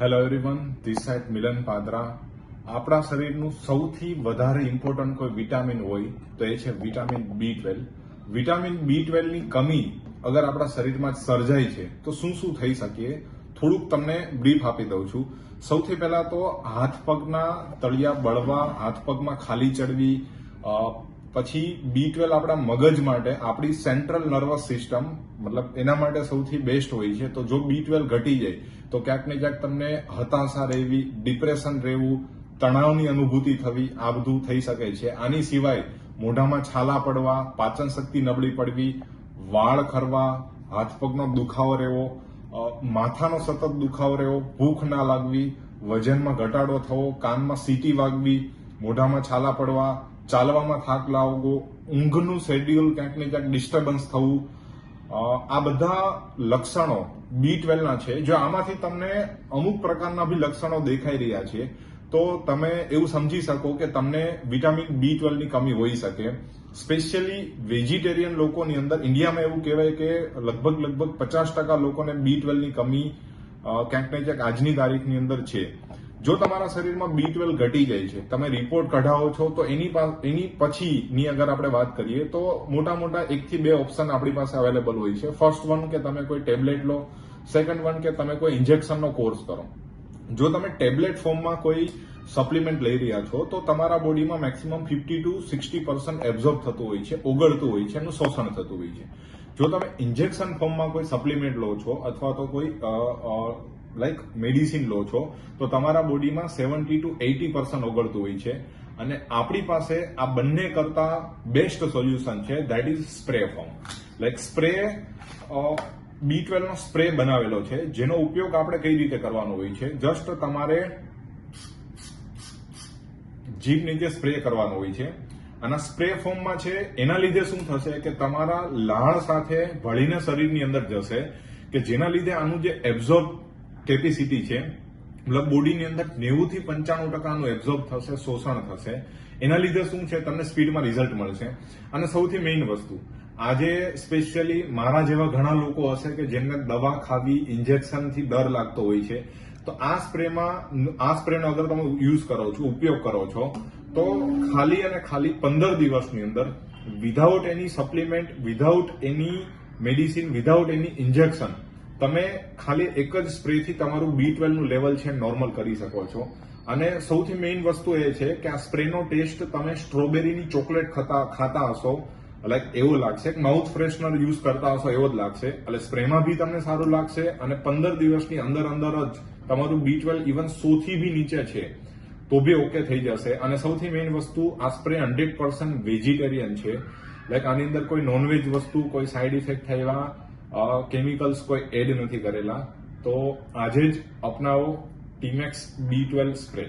Hello everyone, this side મિલન પાદરા. આપણા શરીરનું સૌથી વધારે ઇમ્પોર્ટન્ટ કોઈ વિટામિન હોય તો એ છે વિટામિન B12. વિટામિન B12 ની કમી અગર આપણા શરીરમાં સર્જાય છે તો શું શું થઈ શકે થોડુંક તમને બ્રીફ આપી દઉં છું. સૌથી પહેલા તો હાથ પગના તળિયા બળવા, હાથ પગમાં ખાલી ચડવી, પછી B12 આપણા મગજ માટે, આપણી સેન્ટ્રલ નર્વસ સિસ્ટમ મતલબ એના માટે સૌથી બેસ્ટ હોય છે. તો જો B12 ઘટી જાય તો ક્યાંક ને ક્યાંક તમને હતાશા રહેવી, ડિપ્રેશન રહેવું, તણાવની અનુભૂતિ થવી, આ બધું થઈ શકે છે. આની સિવાય મોઢામાં છાલા પડવા, પાચન શક્તિ નબળી પડવી, વાળ ખરવા, હાથ પગનો દુખાવો રહેવો, માથાનો સતત દુખાવો રહેવો, ભૂખ ના લાગવી, વજનમાં ઘટાડો થવો, કાનમાં સીટી વાગવી, મોઢામાં છાલા પડવા, ચાલવામાં થાક લાગવો, ઊંઘનું શેડ્યુલ ક્યાંક ને ક્યાંક ડિસ્ટર્બન્સ થવું, આ બધા લક્ષણો B12 ના છે. જો આમાંથી તમને અમુક પ્રકારના બી લક્ષણો દેખાઈ રહ્યા છે તો તમે એવું સમજી શકો કે તમને વિટામિન B12 ની કમી હોઈ શકે. સ્પેશિયલી વેજીટેરિયન લોકોની અંદર ઇન્ડિયામાં એવું કહેવાય કે લગભગ 50% લોકોને B12 ની કમી ક્યાંક ને ક્યાંક આજની તારીખની અંદર છે. જો તમારા શરીરમાં B12 ઘટી જાય છે, તમે રિપોર્ટ કઢાવો છો, તો એની પછીની અગર આપણે વાત કરીએ તો મોટા 1 થી 2 ઓપ્શન આપણી પાસે અવેલેબલ હોય છે. ફર્સ્ટ વન કે તમે કોઈ ટેબ્લેટ લો, સેકન્ડ વન કે તમે કોઈ ઇન્જેક્શનનો કોર્સ કરો. જો તમે ટેબ્લેટ ફોર્મમાં કોઈ સપ્લિમેન્ટ લઈ રહ્યા છો તો તમારા બોડીમાં મેક્સિમમ 50 to 60% એબ્ઝોર્બ થતું હોય છે, ઓગળતું હોય છે, એનું શોષણ થતું હોય છે. જો તમે ઇન્જેક્શન ફોર્મમાં કોઈ સપ્લિમેન્ટ લો છો અથવા તો કોઈ લાઈક મેડિસિન લો છો તો તમારા બોડીમાં 70 to 80% ઓગળતું હોય છે. અને આપણી પાસે આ બંને કરતા બેસ્ટ સોલ્યુશન છે, that is spray form. Like spray B12 નો સ્પ્રે બનાવેલો છે, જેનો ઉપયોગ આપણે કઈ રીતે કરવાનો હોય છે. જસ્ટ તમારે જીભ નીચે સ્પ્રે કરવાનો હોય છે. અને સ્પ્રે ફોર્મમાં છે, એના લીધે શું થશે કે તમારા લાળ સાથે ભળીને શરીરની અંદર જશે, કે જેના લીધે આનું જે એબ્ઝોર્બ કેપેસિટી છે, મતલબ બોડીની અંદર 90 થી 95% એબ્ઝોર્બ થશે, શોષણ થશે. એના લીધે શું છે, તમને સ્પીડમાં રિઝલ્ટ મળશે. અને સૌથી મેઇન વસ્તુ, આજે સ્પેશિયલી મારા જેવા ઘણા લોકો હશે કે જેમને દવા ખાવી, ઇન્જેક્શનથી ડર લાગતો હોય છે. તો આ સ્પ્રેનો અગર તમે યુઝ કરો છો, ઉપયોગ કરો છો, તો ખાલી અને ખાલી 15 દિવસની અંદર વિધાઉટ એની સપ્લિમેન્ટ, વિધાઉટ એની મેડિસિન, વિધાઉટ એની ઇન્જેક્શન, તમે ખાલી એક જ સ્પ્રેથી તમારું B12 નું લેવલ છે નોર્મલ કરી શકો છો. અને સૌથી મેઇન વસ્તુ એ છે કે આ સ્પ્રેનો ટેસ્ટ તમે સ્ટ્રોબેરીની ચોકલેટ ખાતા હશો, લાઈક એવો લાગશે. માઉથ ફ્રેશનર યુઝ કરતા હશો એવો જ લાગશે. એટલે સ્પ્રેમાં બી તમને સારું લાગશે અને 15 દિવસની અંદર જ તમારું B12 ઇવન 100 થી બી નીચે છે તો બી ઓકે થઈ જશે. અને સૌથી મેઇન વસ્તુ, આ સ્પ્રે 100% વેજીટેરિયન છે. લાઈક આની અંદર કોઈ નોનવેજ વસ્તુ, કોઈ સાઇડ ઇફેક્ટ થયેલા કેમિકલ્સ કોઈ એડ નથી કરેલા. તો આજે જ અપનાવો ટીમેક્સ B12 સ્પ્રે.